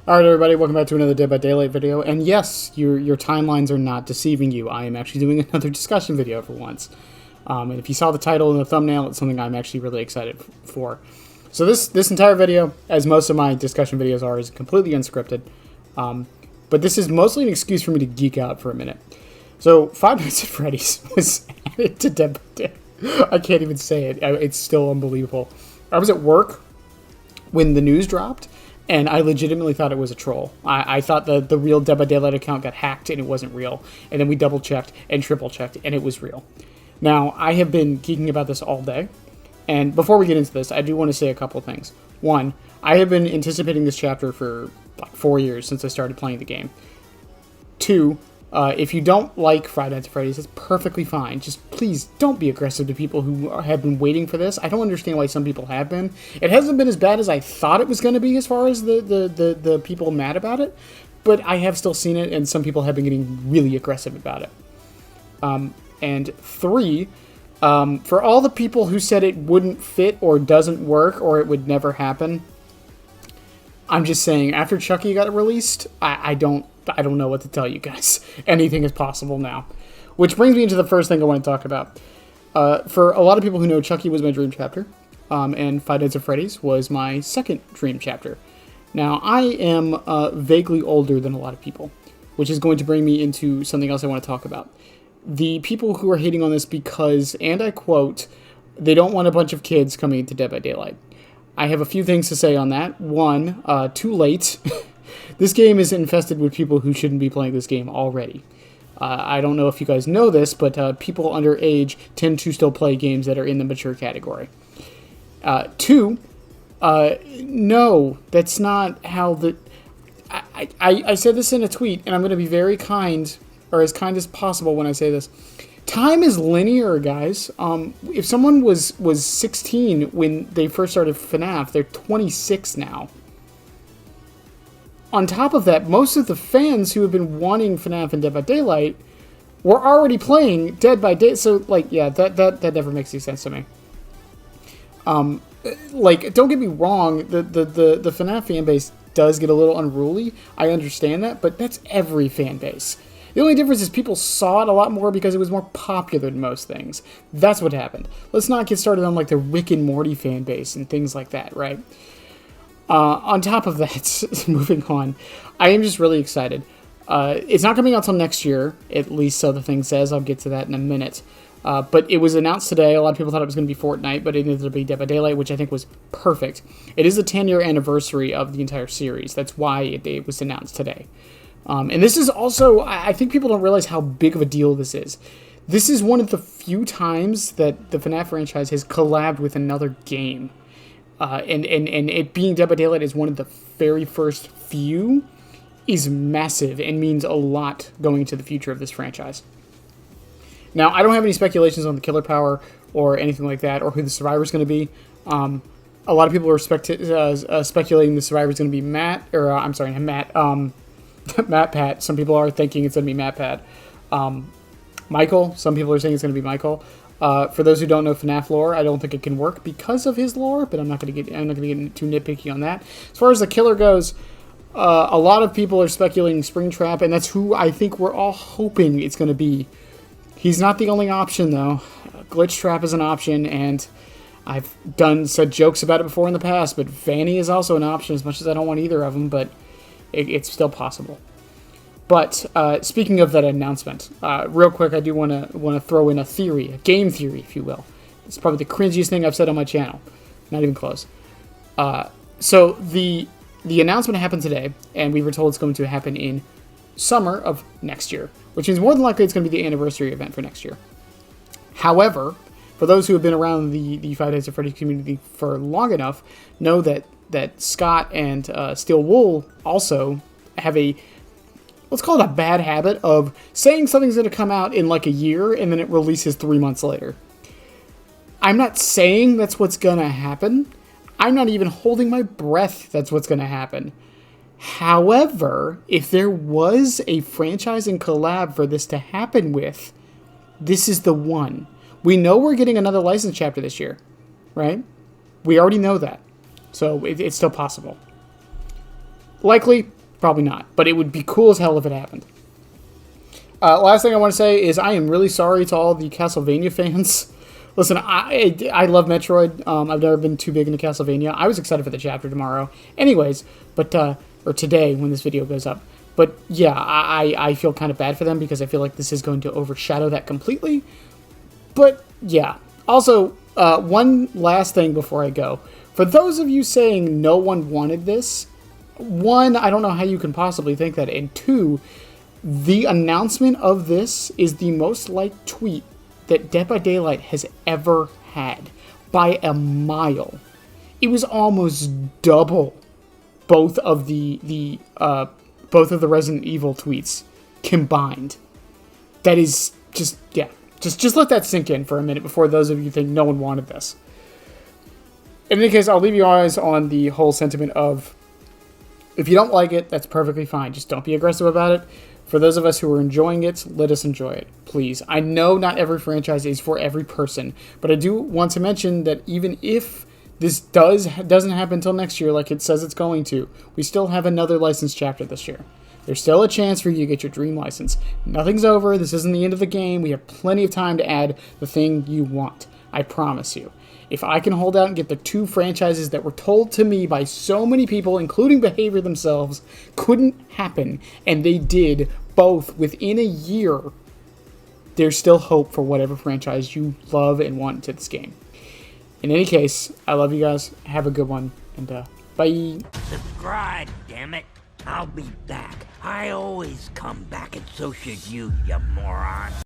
Alright everybody, welcome back to another Dead by Daylight video, and yes, your timelines are not deceiving you. I am actually doing another discussion video for once. And if you saw the title and the thumbnail, it's something I'm actually really excited for. So this entire video, as most of my discussion videos are, is completely unscripted. But this is mostly an excuse for me to geek out for a minute. So, Five Nights at Freddy's was added to Dead by Daylight. I can't even say it. It's still unbelievable. I was at work when the news dropped, and I legitimately thought it was a troll. I thought the real Dead by Daylight account got hacked and it wasn't real. And then we double-checked and triple-checked and it was real. Now, I have been geeking about this all day. And before we get into this, I do want to say a couple things. One, I have been anticipating this chapter for like 4 years since I started playing the game. Two, if you don't like Five Nights at Freddy's, it's perfectly fine. Just please don't be aggressive to people who have been waiting for this. I don't understand why some people have been. It hasn't been as bad as I thought it was going to be as far as the people mad about it, but I have still seen it, and some people have been getting really aggressive about it. And three, for all the people who said it wouldn't fit or doesn't work or it would never happen, I'm just saying, after Chucky got released, I don't know what to tell you guys. Anything is possible now. Which brings me into the first thing I want to talk about. For a lot of people who know, Chucky was my dream chapter, and Five Nights at Freddy's was my second dream chapter. Now, I am vaguely older than a lot of people, which is going to bring me into something else I want to talk about. The people who are hating on this because, and I quote, they don't want a bunch of kids coming into Dead by Daylight. I have a few things to say on that. One, too late. This game is infested with people who shouldn't be playing this game already. I don't know if you guys know this, but people underage tend to still play games that are in the mature category. Two, no, that's not how the... I said this in a tweet, and I'm going to be very kind, or as kind as possible when I say this. Time is linear, guys. If someone was 16 when they first started Fnaf, they're 26 now. On top of that, most of the fans who have been wanting Fnaf and Dead by Daylight were already playing Dead by Daylight. So, like, yeah, that never makes any sense to me. Like, don't get me wrong, the Fnaf fan base does get a little unruly. I understand that, but that's every fan base. The only difference is people saw it a lot more because it was more popular than most things. That's what happened. Let's not get started on, like, the Rick and Morty fan base and things like that, right? On top of that, moving on, I am just really excited. It's not coming out till next year, at least so the thing says. I'll get to that in a minute. But it was announced today. A lot of people thought it was going to be Fortnite, but it ended up being Dead by Daylight, which I think was perfect. It is the 10-year anniversary of the entire series. That's why it was announced today. And this is also, I think people don't realize how big of a deal this is. This is one of the few times that the FNAF franchise has collabed with another game. And it being Dead by Daylight is one of the very first few is massive and means a lot going into the future of this franchise. Now, I don't have any speculations on the killer power or anything like that, or who the survivor is going to be. A lot of people are speculating the survivor is going to be Matt, or I'm sorry, Matt, Matt Pat. Some people are thinking it's going to be Matt Pat. Michael, some people are saying it's going to be Michael. For those who don't know FNAF lore, I don't think it can work because of his lore, but I'm not going to get too nitpicky on that. As far as the killer goes, a lot of people are speculating Springtrap, and that's who I think we're all hoping it's going to be. He's not the only option, though. Glitchtrap is an option, and I've said jokes about it before in the past, but Vanny is also an option, as much as I don't want either of them, but it's still possible. But speaking of that announcement, real quick, I do want to throw in a theory, a game theory, if you will. It's probably the cringiest thing I've said on my channel. Not even close. So the announcement happened today, and we were told it's going to happen in summer of next year, which means more than likely it's going to be the anniversary event for next year. However, for those who have been around the Five Nights at Freddy's community for long enough, know that Scott and Steel Wool also have let's call it a bad habit of saying something's going to come out in like a year and then it releases 3 months later. I'm not saying that's what's going to happen. I'm not even holding my breath that's what's going to happen. However, if there was a franchise and collab for this to happen with, this is the one. We know we're getting another license chapter this year, right? We already know that. So it's still possible. Likely, Probably not. But it would be cool as hell if it happened. Last thing I want to say is I am really sorry to all the Castlevania fans. Listen, I love Metroid. I've never been too big into Castlevania. I was excited for the chapter tomorrow. Anyways, but or today when this video goes up. But yeah, I feel kind of bad for them because I feel like this is going to overshadow that completely. But yeah. Also, one last thing before I go. For those of you saying no one wanted this, one, I don't know how you can possibly think that, and two, the announcement of this is the most liked tweet that Dead by Daylight has ever had by a mile. It was almost double both of the Resident Evil tweets combined. That is just, yeah. Just let that sink in for a minute before those of you think no one wanted this. In any case, I'll leave you guys on the whole sentiment of, if you don't like it, that's perfectly fine. Just don't be aggressive about it. For those of us who are enjoying it, let us enjoy it, please. I know not every franchise is for every person, but I do want to mention that even if this doesn't happen until next year like it says it's going to, we still have another license chapter this year. There's still a chance for you to get your dream license. Nothing's over. This isn't the end of the game. We have plenty of time to add the thing you want. I promise you. If I can hold out and get the 2 franchises that were told to me by so many people, including Behavior themselves, couldn't happen, and they did both within a year, there's still hope for whatever franchise you love and want into this game. In any case, I love you guys. Have a good one, and bye. Subscribe, damn it. I'll be back. I always come back, and so should you, you moron.